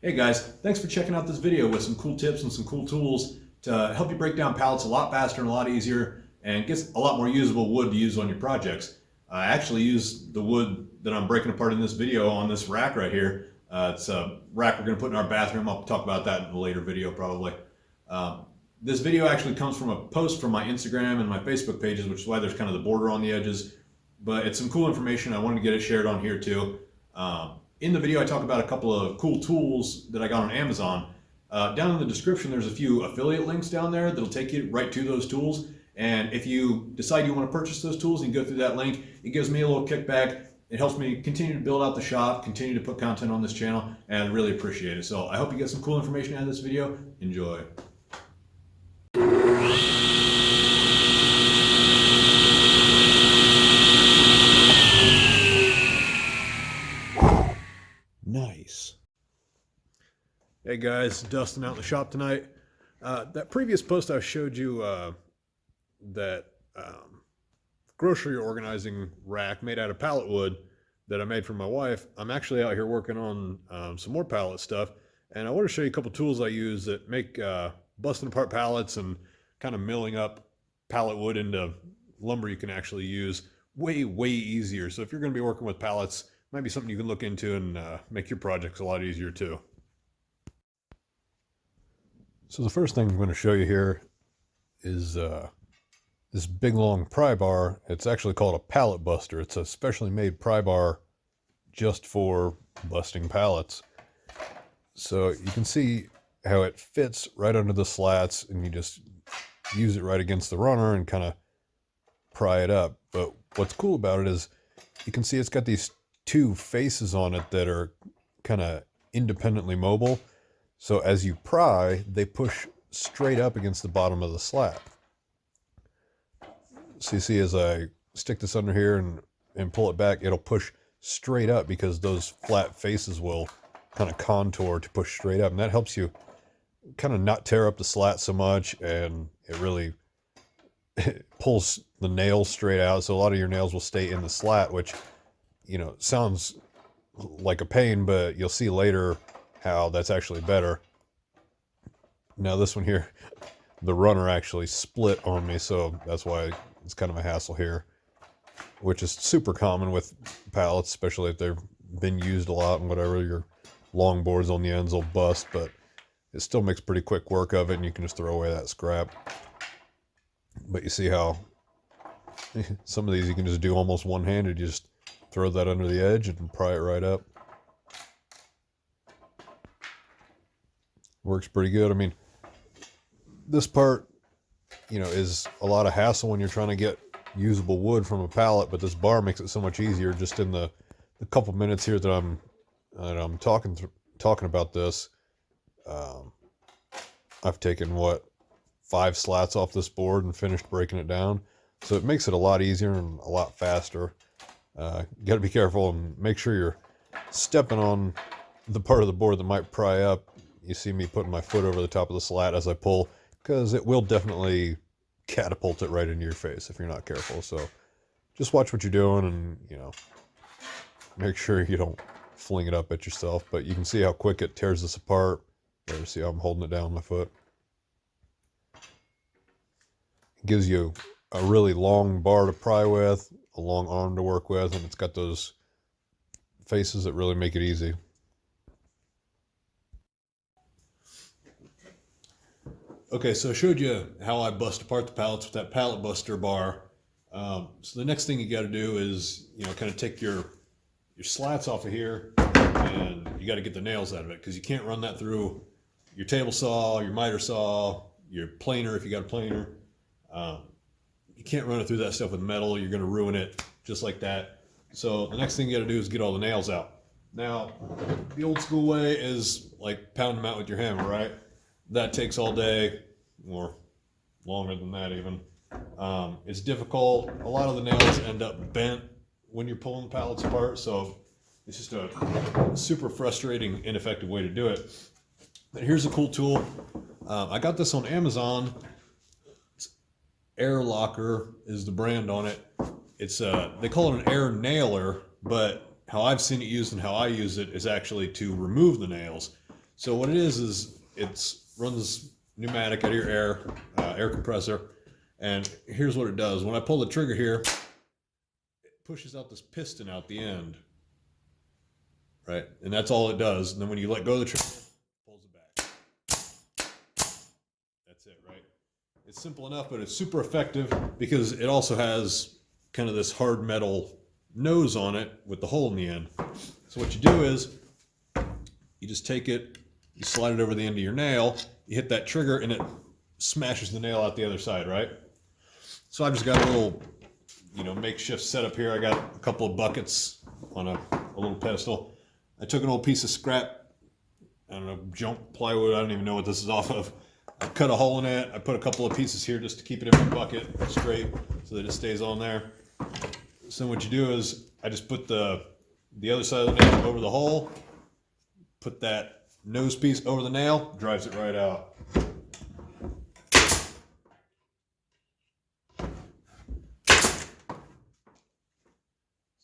Hey guys, thanks for checking out this video with some cool tips and some cool tools to help you break down pallets a lot faster and a lot easier and gets a lot more usable wood to use on your projects. I actually use the wood that I'm breaking apart in this video on this rack right here. It's a rack we're going to put in our bathroom. I'll talk about that in a later video probably. This video actually comes from a post from my Instagram and my Facebook pages, which is why there's kind of the border on the edges. But it's some cool information. I wanted to get it shared on here too. In the video, I talk about a couple of cool tools that I got on Amazon. Down in the description, there's a few affiliate links down there that'll take you right to those tools. And if you decide you want to purchase those tools and you go through that link, it gives me a little kickback. It helps me continue to build out the shop, continue to put content on this channel, and I really appreciate it. So I hope you get some cool information out of this video. Enjoy. Nice. Hey guys, Dustin out in the shop tonight. That previous post I showed you that grocery organizing rack made out of pallet wood that I made for my wife. I'm actually out here working on some more pallet stuff, and I want to show you a couple tools I use that make busting apart pallets and kind of milling up pallet wood into lumber you can actually use way easier. So if you're going to be working with pallets, might be something you can look into and make your projects a lot easier too. So the first thing I'm going to show you here is this big long pry bar. It's actually called a pallet buster. It's a specially made pry bar just for busting pallets. So you can see how it fits right under the slats, and you just use it right against the runner and kind of pry it up. But what's cool about it is you can see it's got these two faces on it that are kind of independently mobile. So as you pry, they push straight up against the bottom of the slat. So you see as I stick this under here and pull it back, it'll push straight up because those flat faces will kind of contour to push straight up. And that helps you kind of not tear up the slat so much, and it really pulls the nails straight out. So a lot of your nails will stay in the slat, which, you know, sounds like a pain, but you'll see later how that's actually better. Now this one here, the runner actually split on me, so that's why it's kind of a hassle here, which is super common with pallets, especially if they've been used a lot and whatever. Your long boards on the ends will bust, but it still makes pretty quick work of it, and you can just throw away that scrap. But you see how some of these you can just do almost one-handed. You just throw that under the edge and pry it right up. Works pretty good. I mean, this part, you know, is a lot of hassle when you're trying to get usable wood from a pallet, but this bar makes it so much easier. Just in the couple minutes here that I'm talking about this, I've taken 5 slats off this board and finished breaking it down. So it makes it a lot easier and a lot faster. You got to be careful and make sure you're stepping on the part of the board that might pry up. You see me putting my foot over the top of the slat as I pull, because it will definitely catapult it right into your face if you're not careful. So just watch what you're doing, and, you know, make sure you don't fling it up at yourself. But you can see how quick it tears this apart. There, see how I'm holding it down with my foot. It gives you a really long bar to pry with, a long arm to work with, and it's got those faces that really make it easy. Okay, so I showed you how I bust apart the pallets with that pallet buster bar. So the next thing you got to do is, you know, kind of take your slats off of here, and you got to get the nails out of it, because you can't run that through your table saw, your miter saw, your planer if you got a planer. You can't run it through that stuff with metal. You're going to ruin it just like that. So the next thing you got to do is get all the nails out. Now, the old school way is like pound them out with your hammer, right? That takes all day, or longer than that even. It's difficult. A lot of the nails end up bent when you're pulling the pallets apart, so it's just a super frustrating, ineffective way to do it. But here's a cool tool. I got this on Amazon. Air Locker is the brand on it. It's they call it an air nailer, but how I've seen it used and how I use it is actually to remove the nails. So what it is it's runs pneumatic out of your air compressor. And here's what it does. When I pull the trigger here, it pushes out this piston out the end. Right? And that's all it does. And then when you let go of the trigger, it pulls it back. That's it, right? It's simple enough, but it's super effective because it also has kind of this hard metal nose on it with the hole in the end. So what you do is you just take it, you slide it over the end of your nail, you hit that trigger, and it smashes the nail out the other side, right? So I've just got a little, makeshift setup here. I got a couple of buckets on a little pedestal. I took an old piece of scrap, I don't know, junk plywood, I don't even know what this is off of. I cut a hole in it. I put a couple of pieces here just to keep it in my bucket straight so that it stays on there. So what you do is I just put the other side of the nail over the hole, put that nose piece over the nail, drives it right out.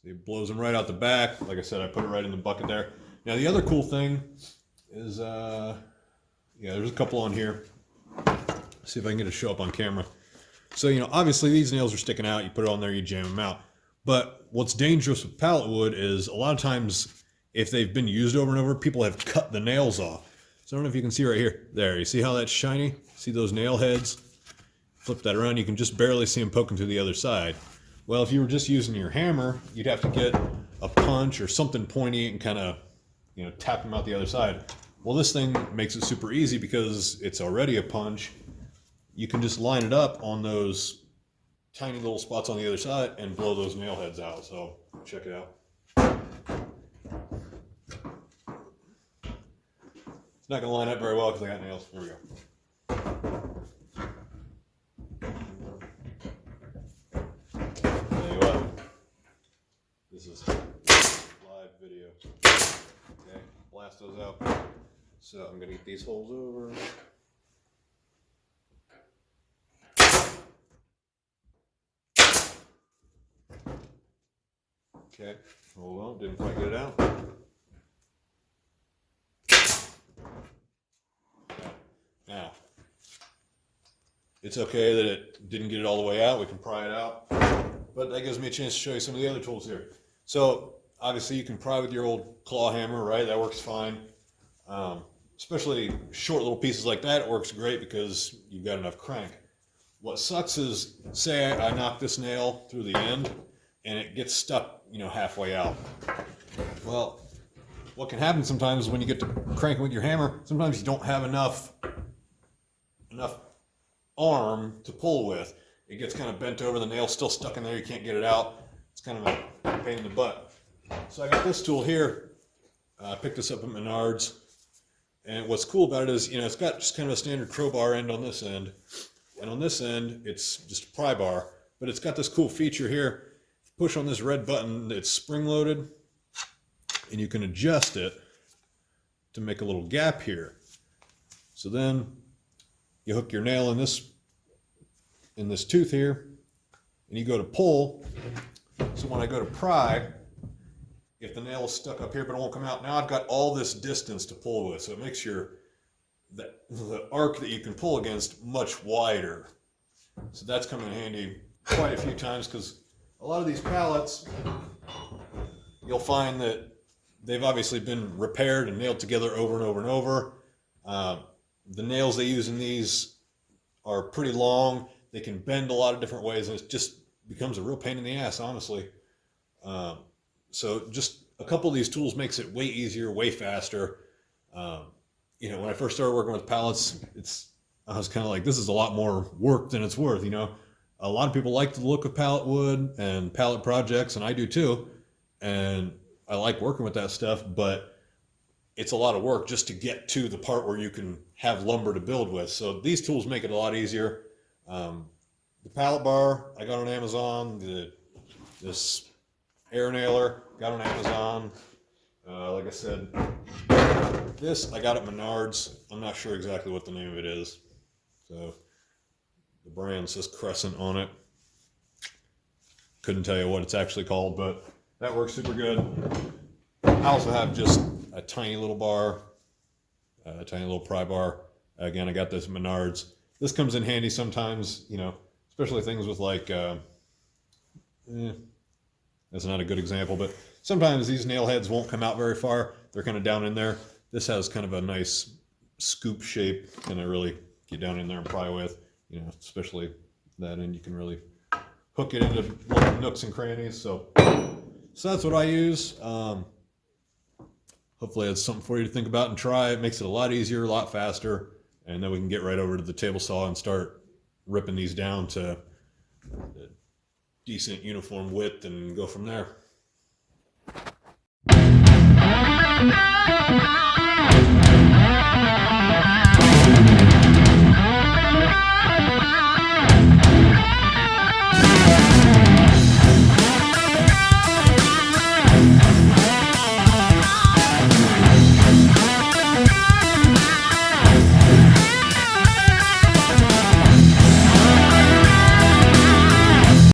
See, it blows them right out the back. Like I said, I put it right in the bucket there. Now the other cool thing is, there's a couple on here. See if I can get it to show up on camera. So, obviously these nails are sticking out. You put it on there, you jam them out. But what's dangerous with pallet wood is a lot of times if they've been used over and over, people have cut the nails off. So I don't know if you can see right here. There, you see how that's shiny? See those nail heads? Flip that around, you can just barely see them poking through the other side. Well, if you were just using your hammer, you'd have to get a punch or something pointy and kind of, tap them out the other side. Well, this thing makes it super easy because it's already a punch. You can just line it up on those tiny little spots on the other side and blow those nail heads out. So check it out. It's not going to line up very well because I got nails. Here we go. Tell you what, this is live video. Okay, blast those out. So I'm going to get these holes over. Okay, hold on, didn't quite get it out. Now, it's okay that it didn't get it all the way out. We can pry it out. But that gives me a chance to show you some of the other tools here. So, obviously you can pry with your old claw hammer, right? That works fine. Especially short little pieces like that, it works great because you've got enough crank. What sucks is, say I knock this nail through the end and it gets stuck, halfway out. Well, what can happen sometimes when you get to cranking with your hammer, sometimes you don't have enough arm to pull with. It gets kind of bent over, the nail's still stuck in there, you can't get it out. It's kind of a pain in the butt. So I got this tool here. I picked this up at Menards. And what's cool about it is, it's got just kind of a standard crowbar end on this end. And on this end, it's just a pry bar. But it's got this cool feature here. Push on this red button, it's spring loaded, and you can adjust it to make a little gap here. So then you hook your nail in this tooth here, and you go to pull. So when I go to pry, if the nail is stuck up here but it won't come out, now I've got all this distance to pull with. So it makes the arc that you can pull against much wider. So that's come in handy quite a few times because a lot of these pallets, you'll find that they've obviously been repaired and nailed together over and over and over. The nails they use in these are pretty long. They can bend a lot of different ways, and it just becomes a real pain in the ass, honestly. So just a couple of these tools makes it way easier, way faster. When I first started working with pallets, I was kind of like, this is a lot more work than it's worth, A lot of people like the look of pallet wood and pallet projects, and I do too. And I like working with that stuff, but it's a lot of work just to get to the part where you can have lumber to build with. So these tools make it a lot easier. The pallet bar I got on Amazon. This air nailer got on Amazon. Like I said, this I got at Menards. I'm not sure exactly what the name of it is. So the brand says Crescent on it. Couldn't tell you what it's actually called, but that works super good. I also have just a tiny little bar. tiny little pry bar. Again, I got this at Menards. This comes in handy sometimes, you know, especially things with like, that's not a good example, but sometimes these nail heads won't come out very far. They're kind of down in there. This has kind of a nice scoop shape, kind of really get down in there and pry with, you know, especially that end. You can really hook it into little nooks and crannies. So that's what I use. Hopefully that's something for you to think about and try. It makes it a lot easier, a lot faster, and then we can get right over to the table saw and start ripping these down to a decent uniform width and go from there.